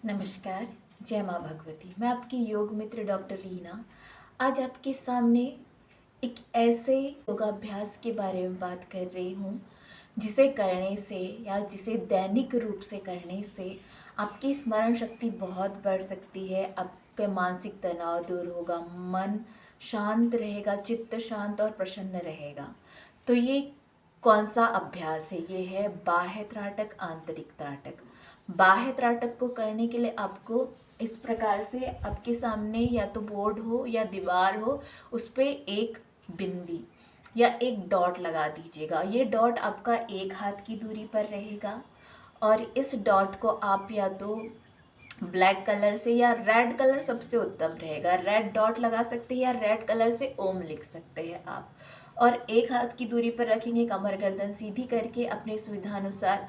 नमस्कार। जय माँ भगवती। मैं आपकी योग मित्र डॉक्टर रीना आज आपके सामने एक ऐसे योगाभ्यास के बारे में बात कर रही हूँ जिसे करने से या जिसे दैनिक रूप से करने से आपकी स्मरण शक्ति बहुत बढ़ सकती है। आपका मानसिक तनाव दूर होगा, मन शांत रहेगा, चित्त शांत और प्रसन्न रहेगा। तो ये कौन सा अभ्यास है? ये है बाह्य त्राटक, आंतरिक त्राटक। बाह्य त्राटक को करने के लिए आपको इस प्रकार से आपके सामने या तो बोर्ड हो या दीवार हो, उस पर एक बिंदी या एक डॉट लगा दीजिएगा। ये डॉट आपका एक हाथ की दूरी पर रहेगा और इस डॉट को आप या तो ब्लैक कलर से या रेड कलर सबसे उत्तम रहेगा, रेड डॉट लगा सकते हैं या रेड कलर से ओम लिख सकते हैं आप। और एक हाथ की दूरी पर रखेंगे, कमर गर्दन सीधी करके अपने सुविधानुसार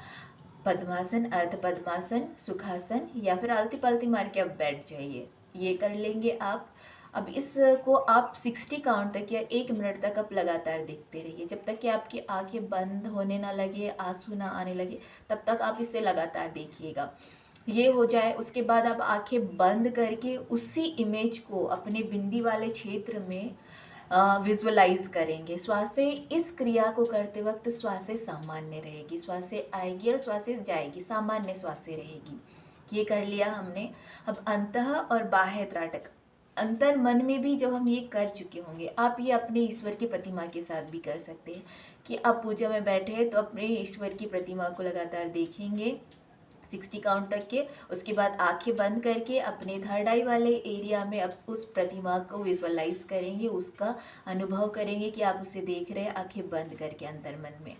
पद्मासन, अर्ध पद्मासन, सुखासन या फिर आलती पालती मार के आप बैठ जाइए। ये कर लेंगे आप। अब इसको आप 60 काउंट तक या 1 मिनट तक आप लगातार देखते रहिए, जब तक कि आपकी आंखें बंद होने ना लगे, आंसू ना आने लगे, तब तक आप इसे लगातार देखिएगा। ये हो जाए उसके बाद आप आंखें बंद करके उसी इमेज को अपने बिंदी वाले क्षेत्र में विजुअलाइज करेंगे। श्वासें इस क्रिया को करते वक्त श्वासें सामान्य रहेगी, श्वासें आएगी और श्वासें जाएगी, सामान्य श्वासें रहेगी। ये कर लिया हमने। अब अंतः और बाह्य त्राटक, अंतर मन में भी जब हम ये कर चुके होंगे, आप ये अपने ईश्वर की प्रतिमा के साथ भी कर सकते हैं कि आप पूजा में बैठे हैं तो अपने ईश्वर की प्रतिमा को लगातार देखेंगे 60 काउंट तक के। उसके बाद आंखें बंद करके अपने थर्ड आई वाले एरिया में अब उस प्रतिमा को विजुअलाइज करेंगे, उसका अनुभव करेंगे कि आप उसे देख रहे हैं आंखें बंद करके अंतर मन में।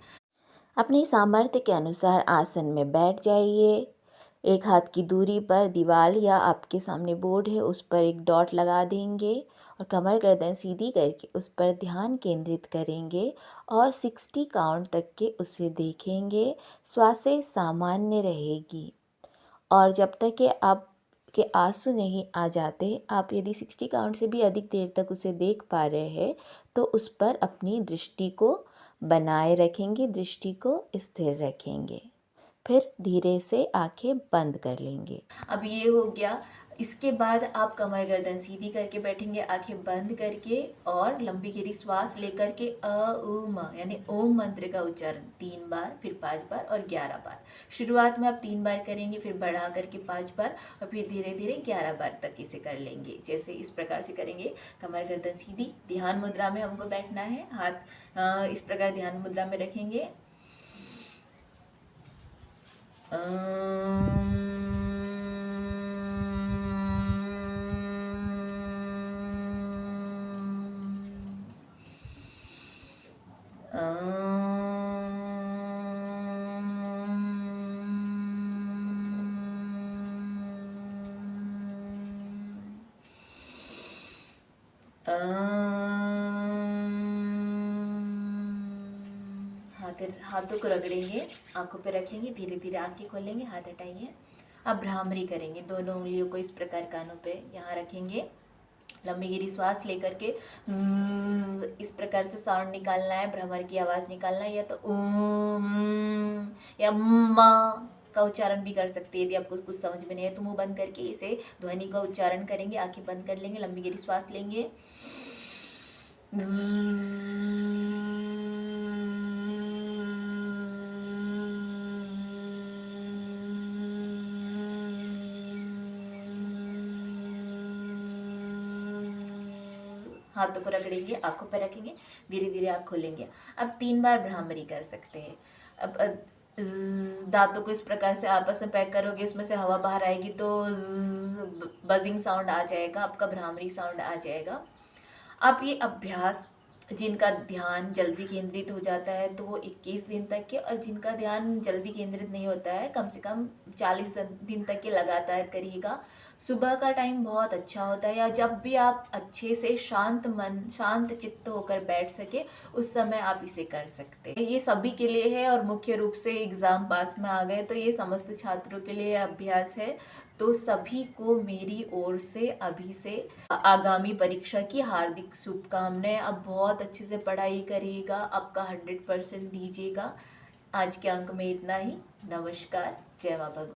अपनी सामर्थ्य के अनुसार आसन में बैठ जाइए। एक हाथ की दूरी पर दीवार या आपके सामने बोर्ड है, उस पर एक डॉट लगा देंगे और कमर गर्दन सीधी करके उस पर ध्यान केंद्रित करेंगे और 60 काउंट तक के उसे देखेंगे। श्वासें सामान्य रहेगी और जब तक कि आपके आंसू नहीं आ जाते, आप यदि 60 काउंट से भी अधिक देर तक उसे देख पा रहे हैं तो उस पर अपनी दृष्टि को बनाए रखेंगे, दृष्टि को स्थिर रखेंगे, फिर धीरे से आंखें बंद कर लेंगे। अब ये हो गया। इसके बाद आप कमर गर्दन सीधी करके बैठेंगे, आंखें बंद करके और लंबी गहरी श्वास लेकर के म यानी ओम मंत्र का उच्चारण 3 बार, फिर 5 बार और 11 बार। शुरुआत में आप 3 बार करेंगे, फिर बढ़ा करके 5 बार और फिर धीरे धीरे 11 बार तक इसे कर लेंगे। जैसे इस प्रकार से करेंगे। कमर गर्दन सीधी, ध्यान मुद्रा में हमको बैठना है। हाथ इस प्रकार ध्यान मुद्रा में रखेंगे। हाथों को रगड़ेंगे, आंखों पे रखेंगे, धीरे धीरे आंखें खोलेंगे, हाथ हटाइए। अब भ्रामरी करेंगे, दोनों उंगलियों को इस प्रकार कानों पे यहाँ रखेंगे। लंबी गहरी श्वास लेकर के इस प्रकार से साउंड निकालना है, भ्रमर की आवाज़ निकालना है, या तो या माँ का उच्चारण भी कर सकते हैं। यदि आपको कुछ समझ में नहीं है तो मुंह बंद करके इसे ध्वनि का उच्चारण करेंगे, आंखें बंद कर लेंगे, लंबी गहरी श्वास लेंगे। हाथों को रगड़ेंगे, आंखों पर रखेंगे, धीरे धीरे आँख खोलेंगे। अब 3 बार भ्रामरी कर सकते हैं। अब दांतों को इस प्रकार से आपस में पैक करोगे, उसमें से हवा बाहर आएगी तो बजिंग साउंड आ जाएगा, आपका भ्रामरी साउंड आ जाएगा। आप ये अभ्यास, जिनका ध्यान जल्दी केंद्रित हो जाता है तो वो 21 दिन तक के, और जिनका ध्यान जल्दी केंद्रित नहीं होता है कम से कम 40 दिन तक के लगातार करिएगा। सुबह का टाइम बहुत अच्छा होता है, या जब भी आप अच्छे से शांत मन, शांत चित्त होकर बैठ सके उस समय आप इसे कर सकते हैं। ये सभी के लिए है और मुख्य रूप से एग्ज़ाम पास में आ गए तो ये समस्त छात्रों के लिए अभ्यास है। तो सभी को मेरी ओर से अभी से आगामी परीक्षा की हार्दिक शुभकामनाएं। अब बहुत अच्छे से पढ़ाई करिएगा, आपका 100% दीजिएगा। आज के अंक में इतना ही। नमस्कार। जय माँ भगवती।